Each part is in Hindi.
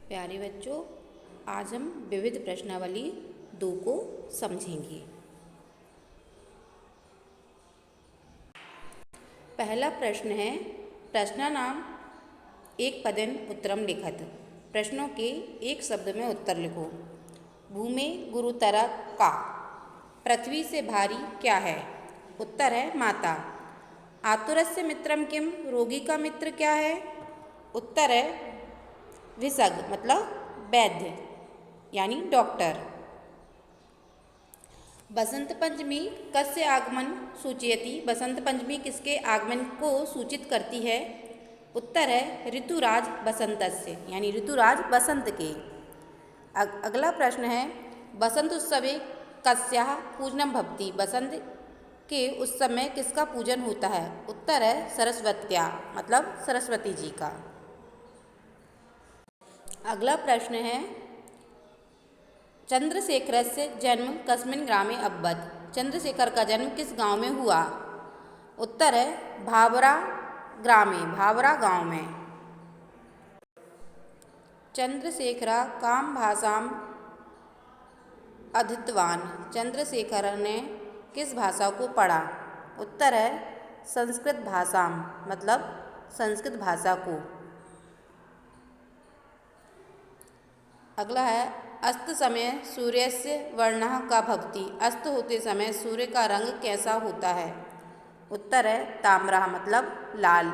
प्यारे बच्चों, आज हम विविध प्रश्नावली 2 को समझेंगे। पहला प्रश्न है, प्रश्नानाम एक पदेन उत्तरम लिखत। प्रश्नों के एक शब्द में उत्तर लिखो। भूमि गुरुतर का, पृथ्वी से भारी क्या है? उत्तर है माता। आतुरस्य मित्रम किम, रोगी का मित्र क्या है? उत्तर है विशग मतलब वैद्य यानी डॉक्टर। बसंत पंचमी कस्य आगमन सूचयति, बसंत पंचमी किसके आगमन को सूचित करती है? उत्तर है ऋतुराज बसंतस्य यानी ऋतुराज बसंत के। अगला प्रश्न है, बसंत उत्सवे कस्याः पूजनम भवति, बसंत के उत्सव में किसका पूजन होता है? उत्तर है सरस्वत्या मतलब सरस्वती जी का। अगला प्रश्न है, चंद्रशेखरस्य जन्म कस्मिन् ग्रामे अभवत्, चंद्रशेखर का जन्म किस गांव में हुआ? उत्तर है भावरा ग्रामे, भावरा गांव में। चंद्रशेखरा काम भाषाम अधीतवान, चंद्रशेखर ने किस भाषा को पढ़ा? उत्तर है संस्कृत भाषा मतलब संस्कृत भाषा को। अगला है, अस्त समय सूर्यस्य वर्णः का भवति, अस्त होते समय सूर्य का रंग कैसा होता है? उत्तर है ताम्रः मतलब लाल।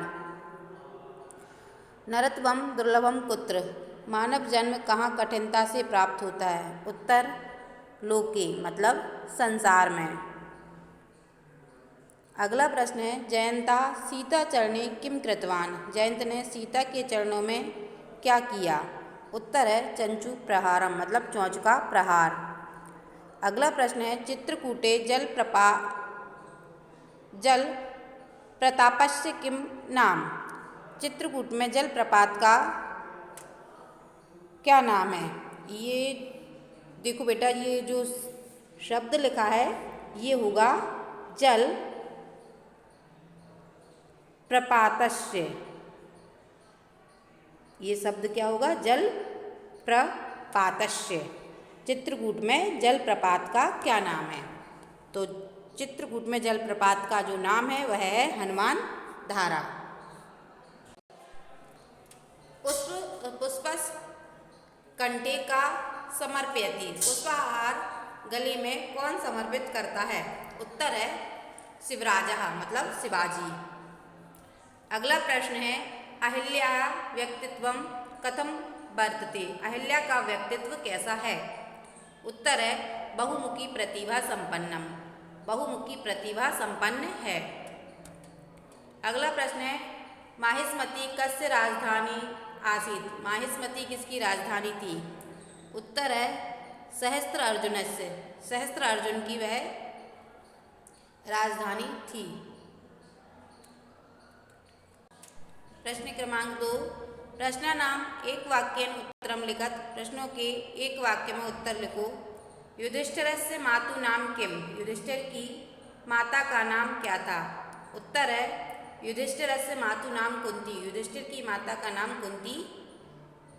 नरत्वम दुर्लभम कुत्र, मानव जन्म कहाँ कठिनता से प्राप्त होता है? उत्तर लोके मतलब संसार में। अगला प्रश्न है, जयंता सीता चरणे किम कृतवान, जयंत ने सीता के चरणों में क्या किया? उत्तर है चंचू प्रहारम मतलब चोंच का प्रहार। अगला प्रश्न है, चित्रकूटे जल प्रतापस्य किम नाम, चित्रकूट में जल प्रपात का क्या नाम है? ये देखो बेटा, ये जो शब्द लिखा है ये होगा जल प्रपातस्य, ये शब्द क्या होगा? जल प्रपातस्य। चित्रकूट में जल प्रपात का क्या नाम है? तो चित्रकूट में जल प्रपात का जो नाम है वह है हनुमान धारा। पुष्पस कंठे का समर्पयति, पुष्पहार गले में कौन समर्पित करता है? उत्तर है शिवराजः मतलब शिवाजी। अगला प्रश्न है, अहिल्या व्यक्तित्वम कथम वर्तते, अहिल्या का व्यक्तित्व कैसा है? उत्तर है बहुमुखी प्रतिभा संपन्नम, बहुमुखी प्रतिभा संपन्न है। अगला प्रश्न है, माहिष्मती कस्य राजधानी आसीत, माहिष्मती किसकी राजधानी थी? उत्तर है सहस्त्र अर्जुनस्य, सहस्त्र अर्जुन की वह राजधानी थी। प्रश्न क्रमांक 2, प्रश्नानाम एक वाक्येन उत्तरम लिखत, प्रश्नों के एक वाक्य में उत्तर लिखो। युधिष्ठिरस्य मातु नाम किम, युधिष्ठिर की माता का नाम क्या था? उत्तर है युधिष्ठिरस्य मातु नाम कुंती, युधिष्ठिर की माता का नाम कुंती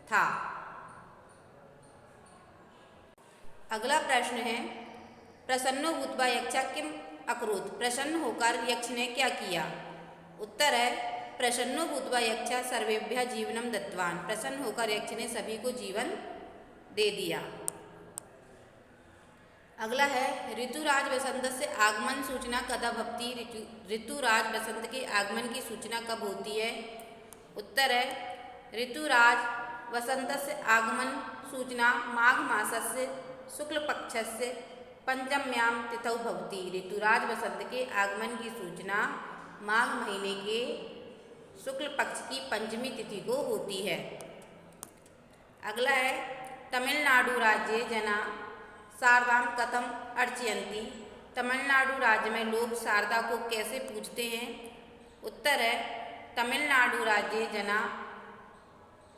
था। अगला प्रश्न है, प्रसन्नो भूत्वा यक्षा किम अकरोत्, प्रसन्न होकर यक्ष ने क्या किया? उत्तर है प्रसन्नो भूत्वा यक्षा सर्वेभ्यः जीवनम दत्तवान, प्रसन्न होकर यक्ष ने सभी को जीवन दे दिया। अगला है, ऋतुराज बसंत से आगमन सूचना कदा भवति, ऋतुराज बसंत के आगमन की सूचना कब होती है? उत्तर है ऋतुराज वसंत से आगमन सूचना माघ मासस्य शुक्ल पक्षस्य पंचम्याम तिथौ भवति, ऋतुराज बसंत के आगमन की सूचना माघ महीने के शुक्ल पक्ष की पंचमी तिथि को होती है। अगला है, तमिलनाडु राज्ये जना शारदाम कथम अर्चयन्ति, तमिलनाडु राज्य में लोग शारदा को कैसे पूजते हैं? उत्तर है तमिलनाडु राज्ये जना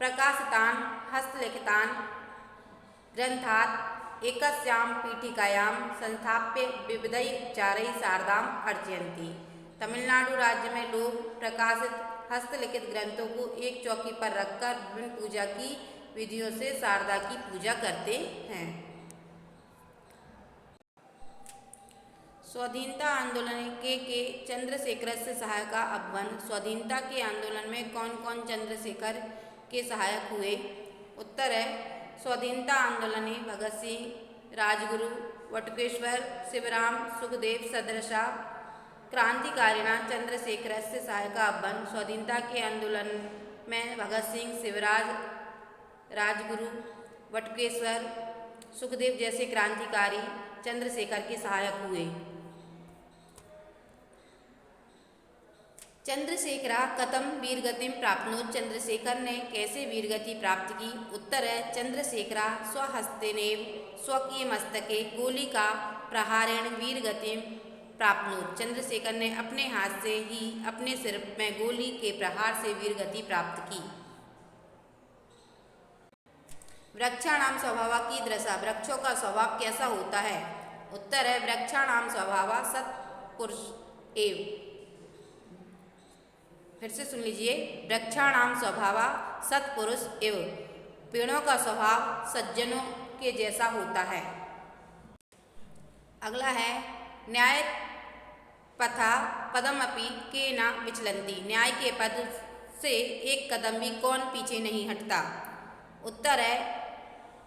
प्रकाशितान हस्तलिखितान ग्रंथात् एकस्याम पीठिकायां संस्थाप्य विविधैः उपचारैः शारदाम अर्चयन्ति, तमिलनाडु राज्य में लोग प्रकाशित हस्तलिखित ग्रंथों को एक चौकी पर रखकर विभिन्न पूजा की विधियों से शारदा की पूजा करते हैं। स्वाधीनता आंदोलन के चंद्रशेखर से सहायका अभवन। स्वाधीनता के आंदोलन में कौन कौन चंद्रशेखर के सहायक हुए? उत्तर है स्वाधीनता आंदोलन में भगत सिंह, राजगुरु, बटुकेश्वर, शिवराम, सुखदेव सदृशा क्रांतिकारिणा चंद्रशेखर से सहायका अभवन। स्वाधीनता के आंदोलन में भगत सिंह, शिवराज, राजगुरु, बटुकेश्वर, सुखदेव जैसे क्रांतिकारी चंद्रशेखर के सहायक हुए। चंद्रशेखरा कथम वीरगतिम प्राप्नोत। चंद्रशेखर ने कैसे वीरगति प्राप्त की? उत्तर है चंद्रशेखरा स्वहस्तेनेव स्वकीय मस्तके गोली का प्रहारेण वीरगतिम प्राप्नोत। चंद्रशेखर ने अपने हाथ से ही अपने सिर में गोली के प्रहार से वीरगति प्राप्त की। वृक्षाणाम स्वभाव कीदृशः। वृक्षों का स्वभाव कैसा होता है? उत्तर है वृक्षाणाम स्वभाव सत्पुरुष एव। फिर से सुन लीजिए, वृक्षाणाम स्वभाव सत्पुरुष एव। पेड़ों का स्वभाव सज्जनों के जैसा होता है। अगला है न्याय पथा पदमपि के न विचलन्ति। न्याय के पद से एक कदम भी कौन पीछे नहीं हटता? उत्तर है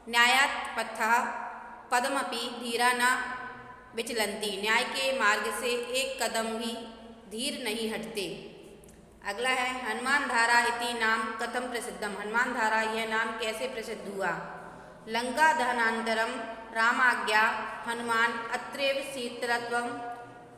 न्यायात पथा पदमपि धीरा न विचलन्ति। न्याय के मार्ग से एक कदम भी धीर नहीं हटते। अगला है हनुमान धारा इति नाम कथम प्रसिद्धम। हनुमान धारा यह नाम कैसे प्रसिद्ध हुआ? लंका दहनानन्तरम रामाज्ञा हनुमान अत्रैव सीतत्वं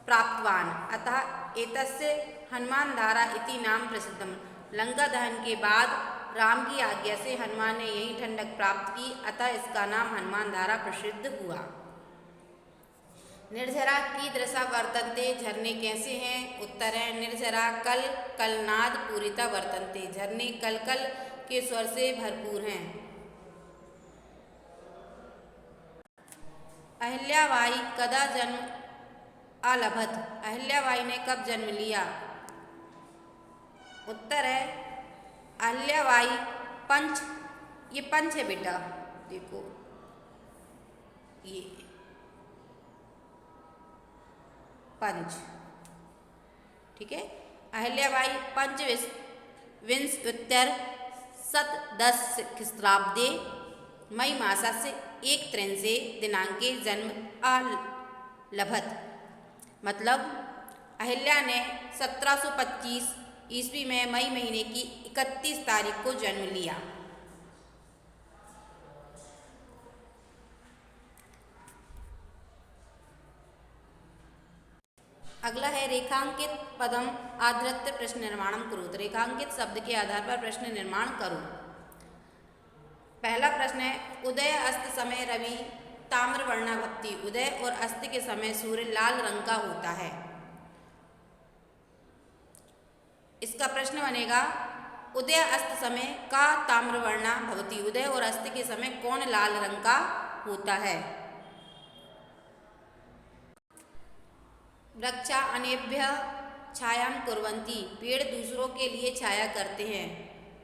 प्राप्तवान अतः एतस्य हनुमान धारा इति नाम प्रसिद्धम। लंका दहन के बाद राम की आज्ञा से हनुमान ने यही ठंडक प्राप्त की, अतः इसका नाम हनुमान धारा प्रसिद्ध हुआ। निर्झरा कीदृशा वर्तन्ते। झरने कैसे हैं? उत्तर है निर्झरा कल कलनाद पूरिता वर्तन्ते। झरने कल कल के स्वर से भरपूर हैं। अहिल्याबाई कदा जन्म अलभत। अहिल्याबाई ने कब जन्म लिया? उत्तर है अहिल्याबाई पंच, ये पंच है बेटा, देखो ये पंच, ठीक है। अहिल्याबाई पंचविंशोत्तर शतदश ख्रीष्टाब्दे मई मासस्य 1 दिनांके जन्म अलभत। मतलब अहिल्या ने 1725 ईस्वी में मई महीने की 31 तारीख को जन्म लिया। अगला है रेखांकित पदम आधृत्य प्रश्न निर्माणम करो। तो रेखांकित शब्द के आधार पर प्रश्न निर्माण करो। पहला प्रश्न है उदय अस्त समय रवि ताम्रवर्णा भवति। उदय और अस्त के समय सूर्य लाल रंग का होता है। इसका प्रश्न बनेगा उदय अस्त समय का ताम्रवर्णा भवति। उदय और अस्त के समय कौन लाल रंग का होता है? वृक्षा अनेभ्य छायां कुर्वन्ति। पेड़ दूसरों के लिए छाया करते हैं।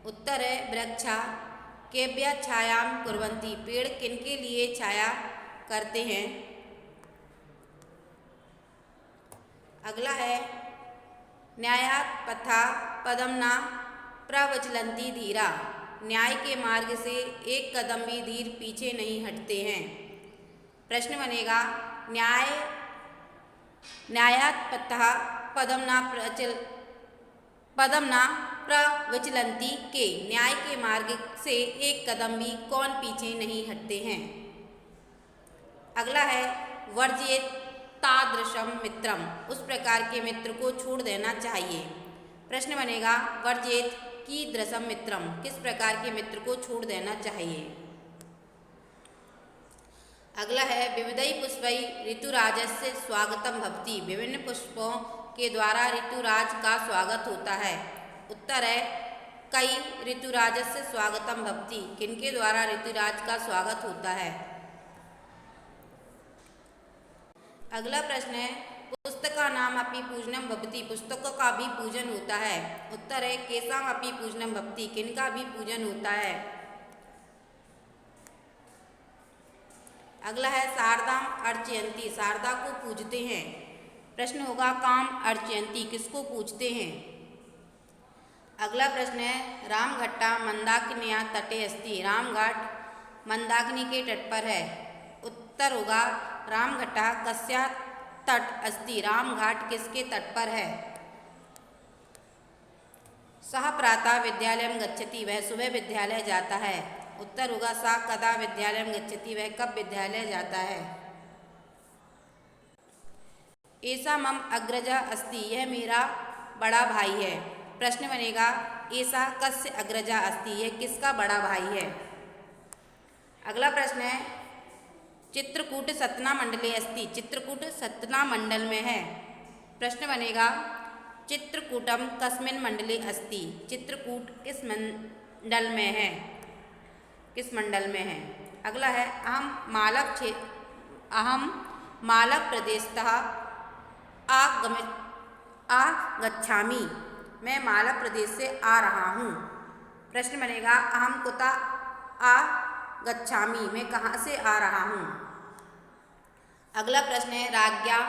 उत्तर है वृक्षा केभ्य छायां कुर्वन्ति। पेड़ किनके लिए छाया करते हैं? अगला है न्यायात पथा पदम न प्रविचलन्ति धीरा। न्याय के मार्ग से एक कदम भी धीर पीछे नहीं हटते हैं। प्रश्न बनेगा न्यायात पथा पदम न प्रविचलन्ति के। न्याय के मार्ग से एक कदम भी कौन पीछे नहीं हटते हैं? अगला है वर्जित तादृशम मित्रम। उस प्रकार के मित्र को छोड़ देना चाहिए। प्रश्न बनेगा वर्जित कीदृशम मित्रम। किस प्रकार के मित्र को छोड़ देना चाहिए? अगला है विविधई पुष्पई ऋतुराजस्य स्वागतम भवति। विभिन्न पुष्पों के द्वारा ऋतुराज का स्वागत होता है। उत्तर है कई ऋतुराजस्य स्वागतम भवति। किनके द्वारा ऋतुराज का स्वागत होता है? अगला प्रश्न है पुस्तका नाम अपि पूजनम भवति। पुस्तकों का भी पूजन होता है। उत्तर है केसाम अपि पूजनम भवति। किनका भी पूजन होता है? अगला है शारदाम अर्चयंती, शारदा को पूजते हैं। प्रश्न होगा काम अर्चयंती, किसको पूजते हैं। अगला प्रश्न है रामघट्टा मंदाकिन्या तटे अस्ति, रामघाट मंदाकिनी के तट पर है। उत्तर होगा रामघट्टा कस्या तट अस्ति, रामघाट किसके तट पर है। सः प्रातः विद्यालयं गच्छति, वह सुबह विद्यालय जाता है। उत्तर होगा सा कदा विद्यालयं गच्छति, वह कब विद्यालय जाता है। ऐसा मम अग्रजा अस्ति, यह मेरा बड़ा भाई है। प्रश्न बनेगा ऐसा कस्य अग्रजा अस्ति, यह किसका बड़ा भाई है। अगला प्रश्न है चित्रकूट सतना मंडले अस्ति, चित्रकूट सतना मंडल में है। प्रश्न बनेगा चित्रकूटम कस्मिन् मंडले अस्ति, चित्रकूट किस मंडल में है, किस मंडल में है। अगला है अहम मालव प्रदेशतः आगच्छामि, मैं मालव प्रदेश से आ रहा हूँ। प्रश्न बनेगा अहम कुतः आगच्छामि, मैं कहाँ से आ रहा हूँ। अगला प्रश्न है राज्ञा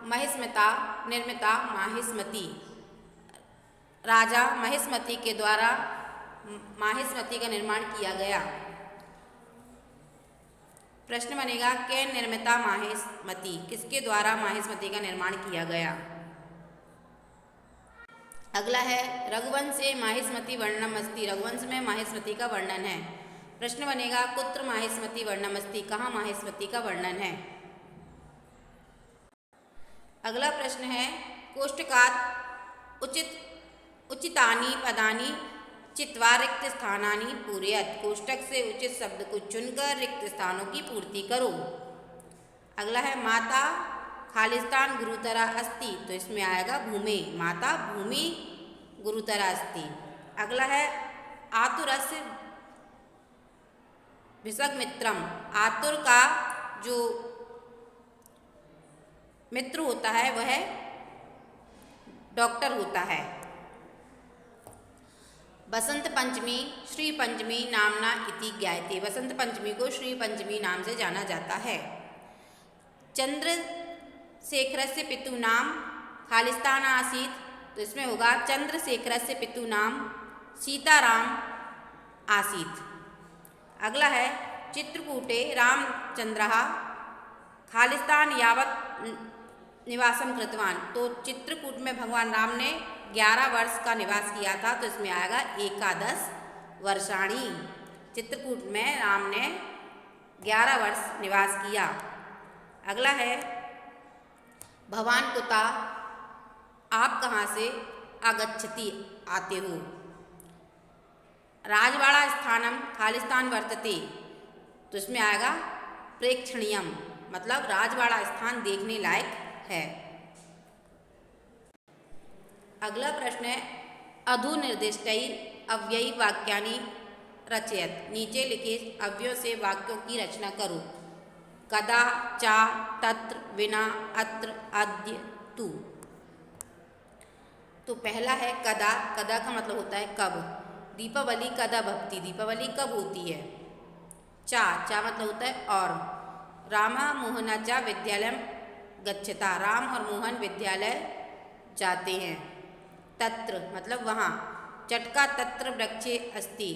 महिष्मता निर्मिता माहिष्मती, राजा महिष्मती के द्वारा माहिष्मती का निर्माण किया गया। प्रश्न बनेगा के निर्मिता माहिष्मती, किसके द्वारा माहिष्मती का निर्माण किया गया। अगला है रघुवंशे माहिष्मती वर्णनम अस्ति, रघुवंश में माहिष्मती का वर्णन है। प्रश्न बनेगा कुत्र माहिष्मती वर्णनम अस्ति, कहाँ माहिष्मती का वर्णन है। अगला प्रश्न है कोष्टकात् उचितानि पदानि चित्वा रिक्त स्थानानि पूरयत, कोष्टक से उचित शब्द को चुनकर रिक्त स्थानों की पूर्ति करो। अगला है माता खालिस्तान गुरुतरा अस्ति, तो इसमें आएगा भूमि, माता भूमि गुरुतरा अस्ति। अगला है आतुरस्य भिषग्मित्रम, आतुर का जो मित्र होता है वह डॉक्टर होता है। बसंत पंचमी श्री पंचमी नामना इति ज्ञायते, बसंत पंचमी को श्री पंचमी नाम से जाना जाता है। चंद्रशेखरस्य पितु नाम खालिस्तान आसीत, तो इसमें होगा चंद्रशेखरस्य पितु नाम सीताराम आसीत। अगला है चित्रकूटे रामचंद्रः खालिस्तान यावत् निवासम कृतवान, तो चित्रकूट में भगवान राम ने 11 वर्ष का निवास किया था, तो इसमें आएगा एकादश वर्षाणी, चित्रकूट में राम ने 11 वर्ष निवास किया। अगला है भवान कुता, आप कहाँ से आगच्छति आते हो। राजवाड़ा स्थानम खालिस्तान वर्तते, तो इसमें आएगा प्रेक्षणीयम, मतलब राजवाड़ा स्थान देखने लायक है। अगला प्रश्न है अधुनिर्दिष्टैः अव्ययी वाक्यानि रचयत, नीचे लिखे अव्ययों से वाक्यों की रचना करो। कदा चा तत्र विना अत्र अद्य तु। तो पहला है कदा, कदा का मतलब होता है कब। दीपावली कदा भवति, दीपावली कब होती है। चा, चा मतलब होता है और। रामा मोहना चा विद्यालयम गच्छता, राम और मोहन विद्यालय जाते हैं। तत्र मतलब वहाँ। चटका तत्र वृक्षे अस्ति,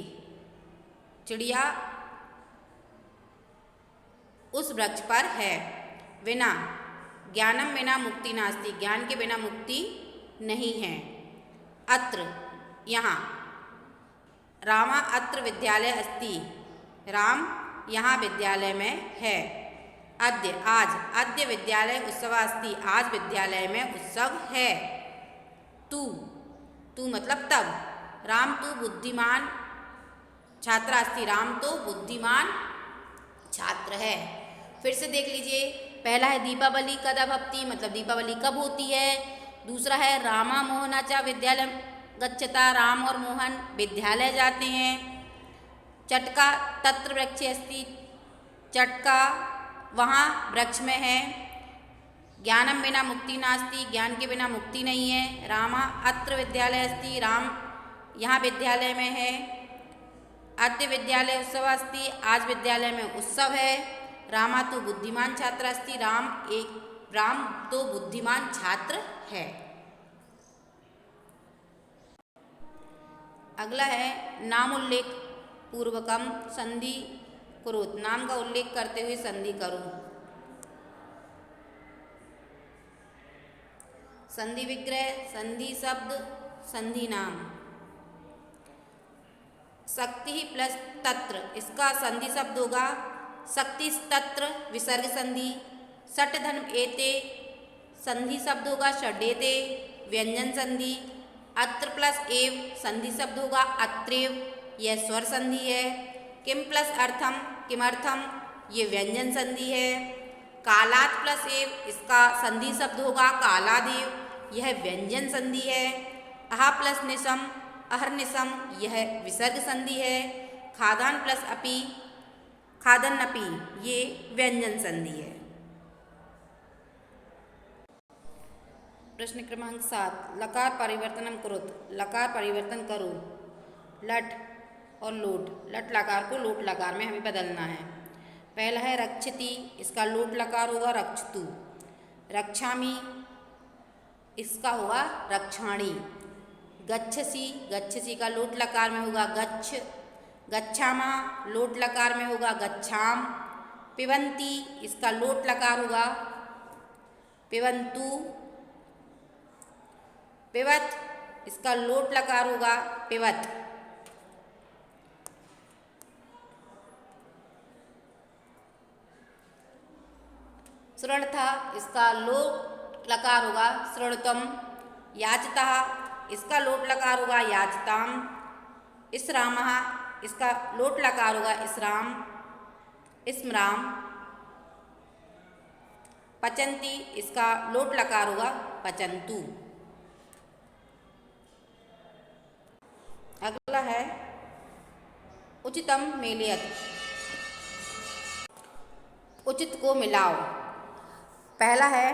चिड़िया उस वृक्ष पर है। विना, ज्ञानम बिना मुक्ति नास्ति, ज्ञान के बिना मुक्ति नहीं है। अत्र, यहाँ। रामा अत्र विद्यालय अस्ति, राम यहाँ विद्यालय में है। अद्य, आज। अद्य विद्यालय उत्सव अस्ति, आज विद्यालय में उत्सव है। तू, तू मतलब तब। राम तू बुद्धिमान छात्र अस्ति, राम तो बुद्धिमान छात्र है। फिर से देख लीजिए, पहला है दीपावली कदा भवति, मतलब दीपावली कब होती है। दूसरा है रामा मोहना च विद्यालय गच्छता, राम और मोहन विद्यालय जाते हैं। चटका तत्र वृक्षे अस्ति, चटका वहाँ वृक्ष में है। ज्ञानम बिना मुक्ति नास्ति, ज्ञान के बिना मुक्ति नहीं है। रामा अत्र विद्यालय अस्ति, राम यहाँ विद्यालय में है। अद्य विद्यालय उत्सव अस्ति, आज विद्यालय में उत्सव है। रामा तो बुद्धिमान छात्र अस्ति, राम तो बुद्धिमान छात्र है। अगला है नामोल्लेख पूर्वकम संधि कुरुत, नाम का उल्लेख करते हुए संधि करो। संधि विग्रह, संधि शब्द, संधि नाम। शक्ति प्लस तत्र, इसका संधि शब्द होगा शक्ति तत्र विसर्ग संधि। सट धन एते, संधि शब्द होगा षडेते व्यंजन संधि। अत्र प्लस एव, संधि शब्द होगा अत्रेव, यह स्वर संधि है। किम प्लस अर्थम, किमर्थम, ये व्यंजन संधि है। कालात प्लस एव, इसका संधि शब्द होगा कालादेव, यह व्यंजन संधि है। अहा प्लस निशम, अहर्निशम, यह विसर्ग संधि है। खादान प्लस अपि, खादन अपि, ये व्यंजन संधि है। प्रश्न क्रमांक 7, लकार परिवर्तनम कुरुत, लकार परिवर्तन करो। लट और लोट, लट लकार को लोट लकार में हमें बदलना है। पहला है रक्षति, इसका लोट लकार होगा रक्षतु। रक्षामि, इसका होगा रक्षाणी। गच्छसि, गच्छसि का लोट लकार में होगा गच्छ। गच्छामा, लोट लकार में होगा गच्छाम। पिबन्ति, इसका लोट लकार होगा पिबन्तु। पिबत, इसका लोट लकार होगा पिबत। शृणुता, इसका लोट लकार होगा शृणुतम। याचता, इसका लोट लकार होगा याचताम। इसरामः, इसका लोट लकार होगा इसराम स्मराम। पचन्ति, इसका लोट लकार होगा पचन्तु। अगला है उचितम मेलयत, उचित को मिलाओ। पहला है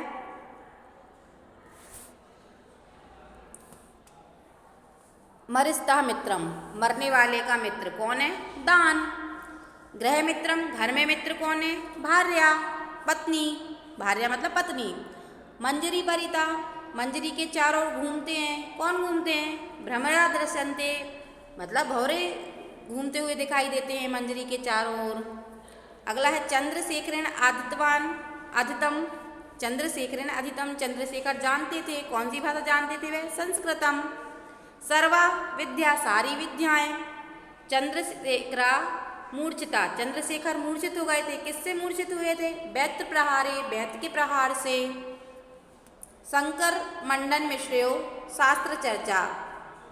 मरिस्ता मित्रम, मरने वाले का मित्र कौन है? दान। गृह मित्रम, घर में मित्र कौन है? भार्या, पत्नी। भार्या मतलब पत्नी। मंजरी परिता, मंजरी के चारों ओर घूमते हैं, कौन घूमते हैं? भ्रमरा दृश्यन्ते, मतलब भौरे घूमते हुए दिखाई देते हैं मंजरी के चारों ओर। अगला है चंद्रशेखरेण आदितवान अधितम, चंद्रशेखरेण अधितम, चंद्रशेखर जानते थे, कौन सी भाषा जानते थे वह? संस्कृतम। सर्वा विद्या, सारी विद्याएं। चंद्रशेखरा मूर्छिता, चंद्रशेखर मूर्छित हो गए थे, किससे मूर्छित हुए थे? बैत्र प्रहारे, बैत्र के प्रहार से। शंकर मंडन मिश्रयो शास्त्र चर्चा,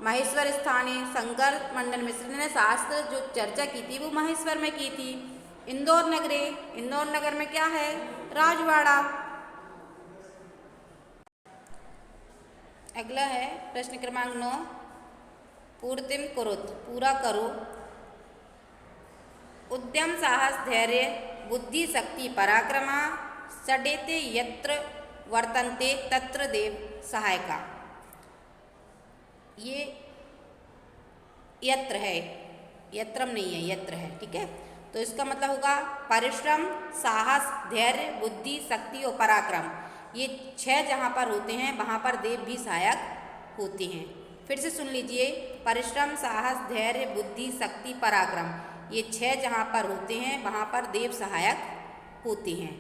महेश्वर स्थाने, शंकर मंडन मिश्र ने शास्त्र जो चर्चा की थी वो महेश्वर में की थी। इंदौर नगरे, इंदौर नगर में क्या है? राजवाड़ा। अगला है प्रश्न क्रमांक 9, पूर्तिम कुरुत, पूरा करो। उद्यम साहस धैर्य बुद्धि शक्ति पराक्रमा षडेते यत्र वर्तन्ते तत्र देव सहायका। ये यत्र है, यत्रम नहीं है, यत्र है, ठीक है। तो इसका मतलब होगा परिश्रम, साहस, धैर्य, बुद्धि, शक्ति और पराक्रम। ये 6 जहाँ पर होते हैं वहाँ पर देव भी सहायक होते हैं। फिर से सुन लीजिए, परिश्रम, साहस, धैर्य, बुद्धि, शक्ति, पराक्रम, ये 6 जहाँ पर होते हैं वहाँ पर देव सहायक होते हैं।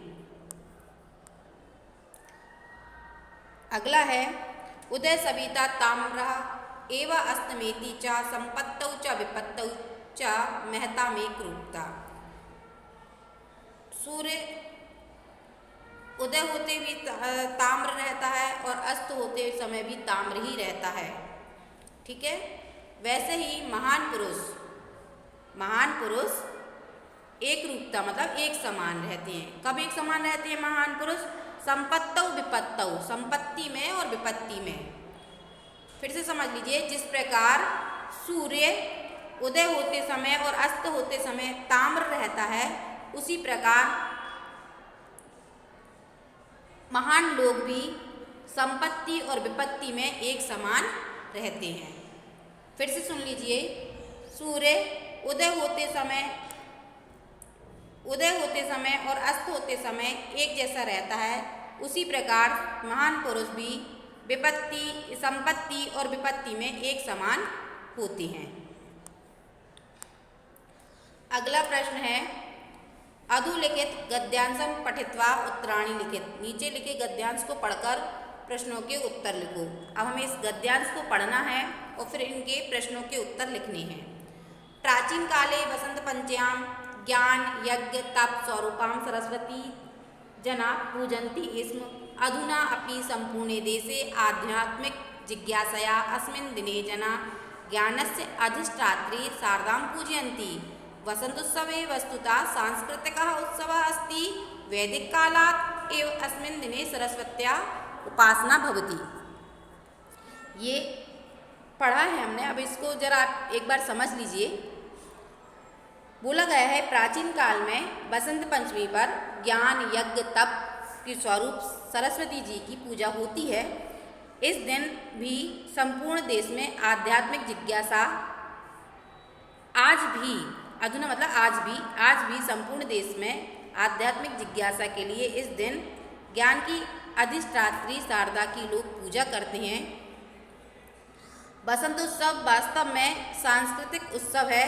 अगला है उदय सविता ताम्रा एवं अस्तमेति च संपत्तौ च विपत्तौ च महता में क्रूरता। सूर्य उदय होते भी ताम्र रहता है और अस्त होते समय भी ताम्र ही रहता है, ठीक है। वैसे ही महान पुरुष एक रूपता मतलब एक समान रहते हैं। कब एक समान रहते हैं महान पुरुष? संपत्तौ विपत्तौ, संपत्ति में और विपत्ति में। फिर से समझ लीजिए, जिस प्रकार सूर्य उदय होते समय और अस्त होते समय ताम्र रहता है, उसी प्रकार महान लोग भी संपत्ति और विपत्ति में एक समान रहते हैं। फिर से सुन लीजिए, सूर्य उदय होते समय उदय होते समय और अस्त होते समय एक जैसा रहता है, उसी प्रकार महान पुरुष भी विपत्ति, संपत्ति और विपत्ति में एक समान होते हैं। अगला प्रश्न है अधुलिखित गद्यांशम पठित्वा उत्तराणि लिखित। नीचे लिखे गद्यांश को पढ़कर प्रश्नों के उत्तर लिखो। अब हमें इस गद्यांश को पढ़ना है और फिर इनके प्रश्नों के उत्तर लिखने हैं। प्राचीन काले वसंत पंचयाम ज्ञान यज्ञ तप स्वरूपाम सरस्वती जना पूजन्ति स्म। अधुना अपि संपूर्णे देशे आध्यात्मिक जिज्ञासया अस्मिन् दिने जना ज्ञानस्य अधिष्ठात्री शारदां पूजयन्ति। वसन्तोत्सवे वस्तुतः सांस्कृतिकः उत्सवः अस्ति। वैदिक कालात् एव अस्मिन् दिने सरस्वत्याः उपासना भवति। ये पढ़ा है हमने, अब इसको जरा आप एक बार समझ लीजिए। बोला गया है प्राचीन काल में बसंत पंचमी पर ज्ञान यज्ञ तप के स्वरूप सरस्वती जी की पूजा होती है। इस दिन भी संपूर्ण देश में आध्यात्मिक जिज्ञासा आज भी, अधुना मतलब आज भी संपूर्ण देश में आध्यात्मिक जिज्ञासा के लिए इस दिन ज्ञान की अधिष्ठात्री शारदा की लोग पूजा करते हैं। बसंत उत्सव वास्तव में सांस्कृतिक उत्सव है।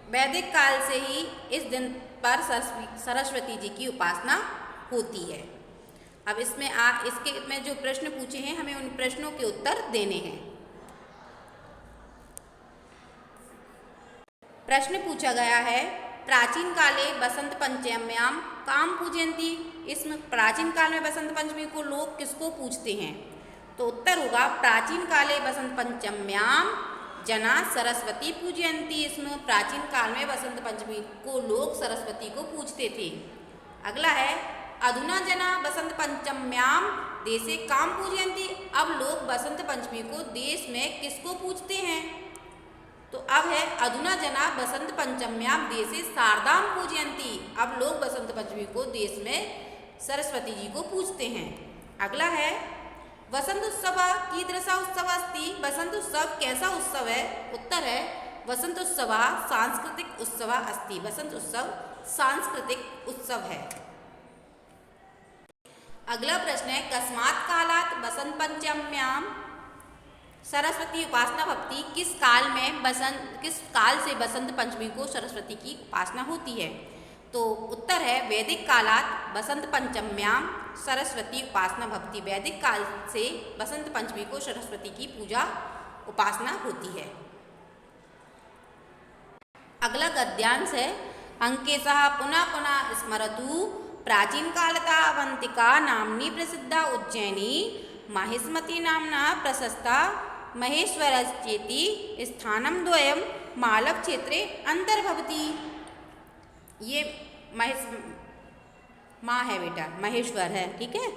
वैदिक काल से ही इस दिन पर सरस्वती जी की उपासना होती है। अब इसमें इसके में जो प्रश्न पूछे हैं हमें उन प्रश्नों के उत्तर देने हैं। प्रश्न पूछा गया है प्राचीन काले बसंत पंचम्याम काम पूजयन्ति। इसमें प्राचीन काल में बसंत पंचमी को लोग किसको पूजते हैं? तो उत्तर होगा प्राचीन काले बसंत पंचम्याम जना सरस्वती पूजयन्ति। इसमें प्राचीन काल में बसंत पंचमी को लोग सरस्वती को पूजते थे। अगला है अधुना जना बसंत पंचम्याम देशे काम पूजयन्ति। अब लोग बसंत पंचमी को देश में किसको पूजते हैं? तो अब है अधुना जना बसंत पंचम्याम देशे शारदां पूजयन्ति। अब लोग बसंत पंचमी को देश में सरस्वती जी को पूजते हैं। अगला है वसंत उत्सव कीदृश उत्सव अस्ति। वसंत उत्सव कैसा उत्सव है? उत्तर है वसंत उत्सव सांस्कृतिक उत्सव अस्ति। वसंत उत्सव सांस्कृतिक उत्सव है। अगला प्रश्न है कस्मात् कालात् बसंत पंचम्याम सरस्वती उपासना भक्ति। किस काल से बसंत पंचमी को सरस्वती की उपासना होती है? तो उत्तर है वैदिक कालात् बसंत पंचम्याम सरस्वती उपासना भक्ति। वैदिक काल से बसंत पंचमी को सरस्वती की पूजा उपासना होती है। अगला गद्यांश है अंकेशः पुनः पुनः स्मरतु। प्राचीन कालतः अवंतिका नाम्नी प्रसिद्धा उज्जैनी माहिष्मती नाम्ना प्रशस्ता महेश्वरश्चेति स्थानं द्वयं मालव क्षेत्रे अंतर्भवति। ये माँ है बेटा, महेश्वर है, ठीक है।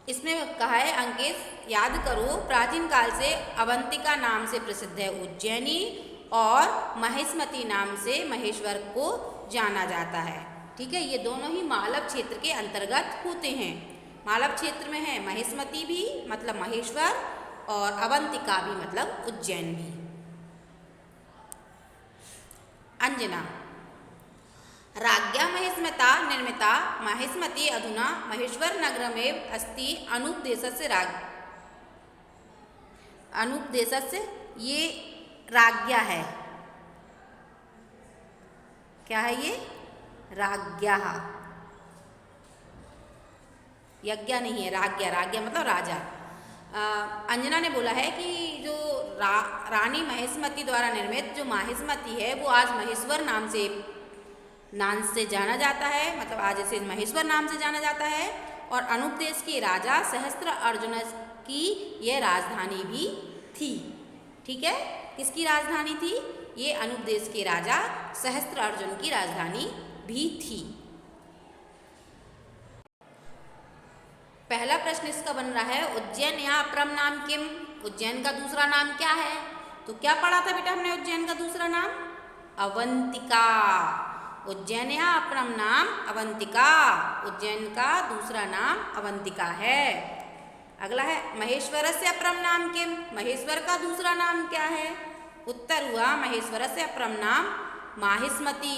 इसमें कहा है अंकेश याद करो प्राचीन काल से अवंतिका नाम से प्रसिद्ध है उज्जैनी और महिष्मती नाम से महेश्वर को जाना जाता है, ठीक है। ये दोनों ही मालव क्षेत्र के अंतर्गत होते हैं। मालव क्षेत्र में है महिष्मती भी मतलब महेश्वर और अवंतिका भी मतलब उज्जैन भी। अंजना राज्ञा महिष्मता निर्मिता महिष्मती अधुना महेश्वर नगरमेव अस्ति। अनुपदेशस्य ये राज्ञा है। क्या है ये? राज्ञा। यज्ञा नहीं है, राज्ञा। राज्ञा मतलब राजा। अंजना ने बोला है कि जो रानी महिष्मती द्वारा निर्मित जो महिष्मती है वो आज महेश्वर नाम से जाना जाता है, मतलब आज इसे महेश्वर नाम से जाना जाता है। और अनुपदेश के राजा सहस्त्र अर्जुन की यह राजधानी भी थी, ठीक है। किसकी राजधानी थी? ये अनुपदेश के राजा सहस्त्र अर्जुन की राजधानी भी थी। पहला प्रश्न इसका बन रहा है उज्जैन या अपरम नाम किम। उज्जैन का दूसरा नाम क्या है? तो क्या पढ़ा था बेटा हमने? उज्जैन का दूसरा नाम अवंतिका। उज्जैन या अपरम नाम अवंतिका। उज्जैन का दूसरा नाम अवंतिका है। अगला है महेश्वर से अपरम नाम किम। महेश्वर का दूसरा नाम क्या है? उत्तर हुआ महेश्वरस्य अपरं नाम माहिष्मति।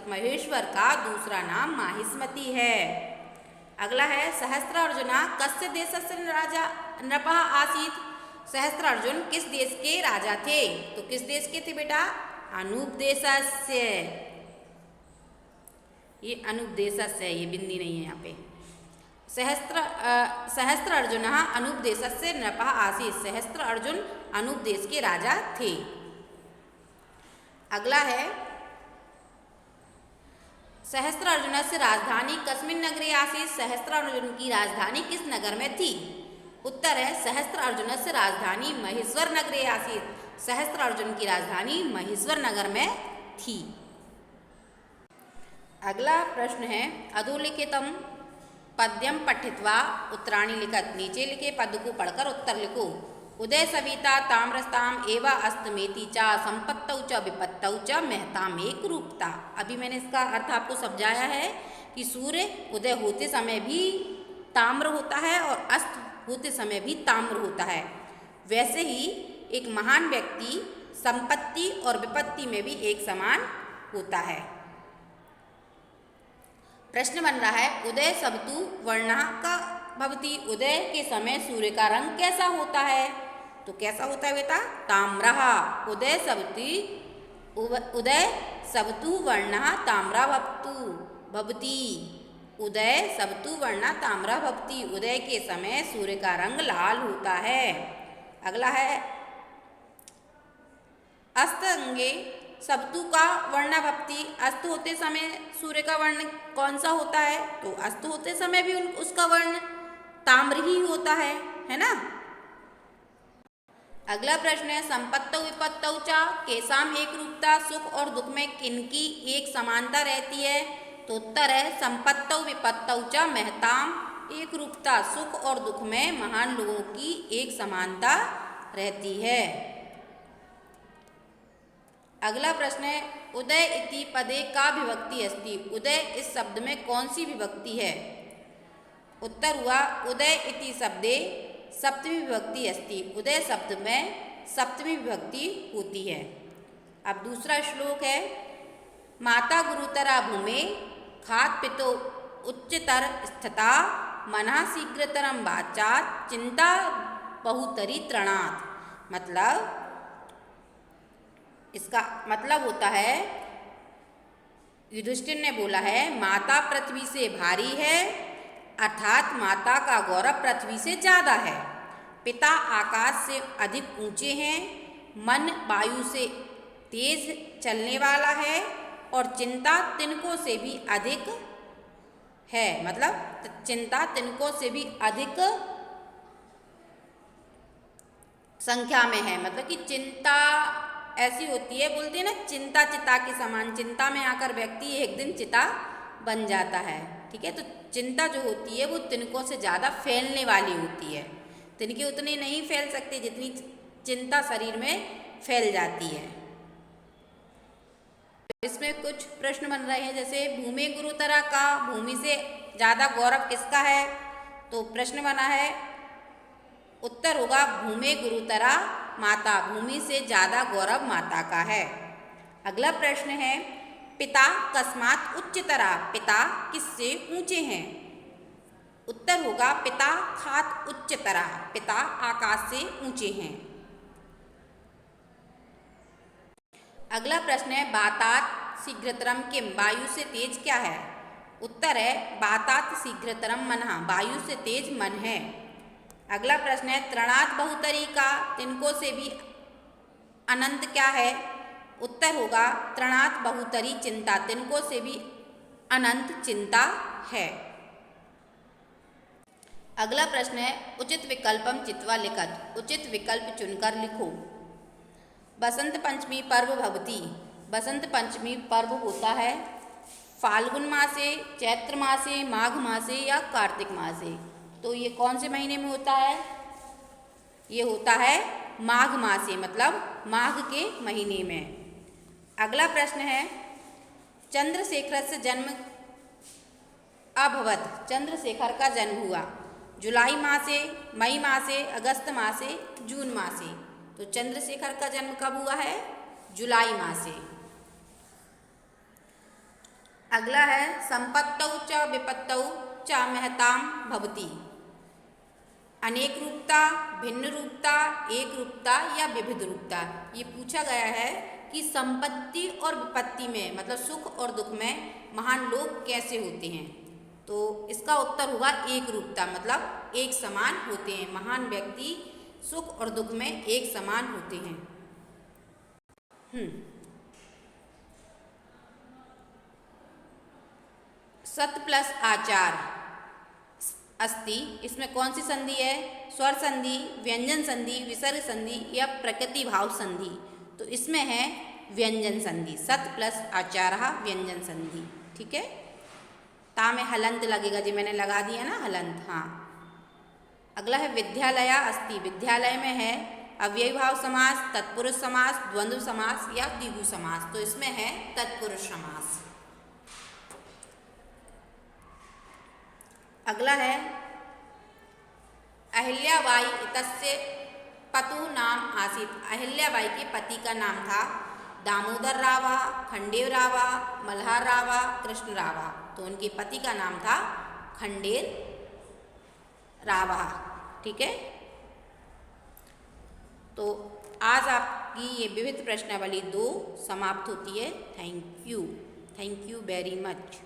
महेश्वर का दूसरा नाम माहिष्मति है। अगला है सहस्त्रार्जुना कस्य देशस्य राजा नृपः आसीत्। सहस्त्रार्जुन किस देश के राजा थे? तो किस देश के थे बेटा? अनूप देशस्य। ये अनूप देशस्य है, ये बिंदी नहीं है यहाँ पे। सहस्त्र अर्जुन अनूप देशस्य नृपः आसीत्। सहस्त्र अर्जुन अनूप देश के राजा थे। अगला है सहस्त्र अर्जुन से राजधानी कस्मिन् नगरे आसीत्। सहस्त्र अर्जुन की राजधानी किस नगर में थी? उत्तर है सहस्त्र अर्जुन से राजधानी महेश्वर नगरे आसीत्। सहस्त्र अर्जुन की राजधानी महेश्वर नगर में थी। अगला प्रश्न है अधोलिखितम पद्यम पठित्वा उत्तराणि लिखत। नीचे लिखे पद को पढ़कर उत्तर लिखो। उदय सविता ताम्रस्ताम एवा अस्तमेति चा संपत्तौ च विपत्तौ च महताम एक रूपता। अभी मैंने इसका अर्थ आपको समझाया है कि सूर्य उदय होते समय भी ताम्र होता है और अस्त होते समय भी ताम्र होता है। वैसे ही एक महान व्यक्ति संपत्ति और विपत्ति में भी एक समान होता है। प्रश्न बन रहा है उदय सवतु वर्णः का भवति। उदय के समय सूर्य का रंग कैसा होता है? तो कैसा होता है बेटा? ताम्रः। उदय सवतु वर्णः ताम्रा भवति। उदय सवतु वर्णः ताम्रा भवति। उदय के समय सूर्य का रंग लाल होता है। अगला है अस्त अंगे सवतु का वर्ण भवति। अस्त होते समय सूर्य का वर्ण कौन सा होता है? तो अस्त होते समय भी उसका वर्ण ताम्र ही होता है ना। अगला प्रश्न है संपत्तौ विपत्तौ च केसाम एक रूपता। सुख और दुख में किनकी एक समानता रहती है? तो उत्तर है संपत्तौ विपत्तौ च महताम एक रूपता। सुख और दुख में महान लोगों की एक समानता रहती है। अगला प्रश्न है उदय इति पदे का विभक्ति अस्ति। उदय इस शब्द में कौन सी विभक्ति है? उत्तर हुआ उदय इति शब्दे सप्तमी विभक्ति अस्ति। उदय शब्द में सप्तमी विभक्ति होती है। अब दूसरा श्लोक है माता गुरुतरा भूमे खात पितो उच्चतर स्थिता मनः शीघ्रतरम वाचात चिंता बहुतरी तृणात्। मतलब इसका मतलब होता है युधिष्ठिर ने बोला है माता पृथ्वी से भारी है अर्थात माता का गौरव पृथ्वी से ज़्यादा है। पिता आकाश से अधिक ऊंचे हैं। मन वायु से तेज चलने वाला है और चिंता तिनकों से भी अधिक है। मतलब चिंता तिनकों से भी अधिक संख्या में है। मतलब कि चिंता ऐसी होती है, बोलते हैं ना चिंता चिता के समान। चिंता में आकर व्यक्ति एक दिन चिता बन जाता है। ठीक है, तो चिंता जो होती है वो तिनकों से ज़्यादा फैलने वाली होती है। तिनके उतने नहीं फैल सकते जितनी चिंता शरीर में फैल जाती है। इसमें कुछ प्रश्न बन रहे हैं जैसे भूमि गुरुतरा का भूमि से ज़्यादा गौरव किसका है? तो प्रश्न बना है उत्तर होगा भूमि गुरुतरा माता। भूमि से ज़्यादा गौरव माता का है। अगला प्रश्न है पिता कस्मात् उच्चतरा। पिता किससे ऊंचे हैं? उत्तर होगा पिता खात उच्चतरा। पिता आकाश से ऊंचे हैं। अगला प्रश्न है बातात शीघ्रतरम किम। वायु से तेज क्या है? उत्तर है बातात शीघ्रतरम मनः। वायु से तेज मन है। अगला प्रश्न है तृणात् बहुतरी का तिनको से भी अनंत क्या है? उत्तर होगा तृणात् बहुतरी चिंता। तिनको से भी अनंत चिंता है। अगला प्रश्न है उचित विकल्पम चित्वा लिखत। उचित विकल्प चुनकर लिखो। बसंत पंचमी पर्व भवति। बसंत पंचमी पर्व होता है फाल्गुन मासे, चैत्र मासे, माघ मासे या कार्तिक मासे। तो ये कौन से महीने में होता है? ये होता है माघ मासे, मतलब माघ के महीने में। अगला प्रश्न है चंद्रशेखर से जन्म अभवत। चंद्रशेखर का जन्म हुआ जुलाई मासे, मई मासे, अगस्त मासे, जून मासे। तो चंद्रशेखर का जन्म कब हुआ है? जुलाई माह से। अगला है संपत्तौ च विपत्तौ च महताम भवति। अनेक रूपता, भिन्न रूपता, एक रूपता या विविध रूपता। ये पूछा गया है कि संपत्ति और विपत्ति में मतलब सुख और दुख में महान लोग कैसे होते हैं। तो इसका उत्तर हुआ एक रूपता, मतलब एक समान होते हैं। महान व्यक्ति सुख और दुख में एक समान होते हैं। सत प्लस आचार अस्ति, इसमें कौन सी संधि है? स्वर संधि, व्यंजन संधि, विसर्ग संधि या प्रकृति भाव संधि। तो इसमें है व्यंजन संधि। सत प्लस आचारः व्यंजन संधि। ठीक है, ता में हलंत लगेगा जी, मैंने लगा दिया ना हलंत। हाँ, अगला है विद्यालया अस्ति। विद्यालय में है अव्ययी भाव समास, तत्पुरुष समास, द्वंद्व समास या द्विगु समास। तो इसमें है तत्पुरुष समास। अगला है अहिल्याबाई इतस्य पतु नाम आसीत्। अहिल्याबाई के पति का नाम था दामोदर रावा, खंडेव रावा, मल्हार रावा, कृष्ण रावा। तो उनके पति का नाम था खंडेर रावा। ठीक है, तो आज आपकी ये विविध प्रश्नावली 2 समाप्त होती है। Thank you very much.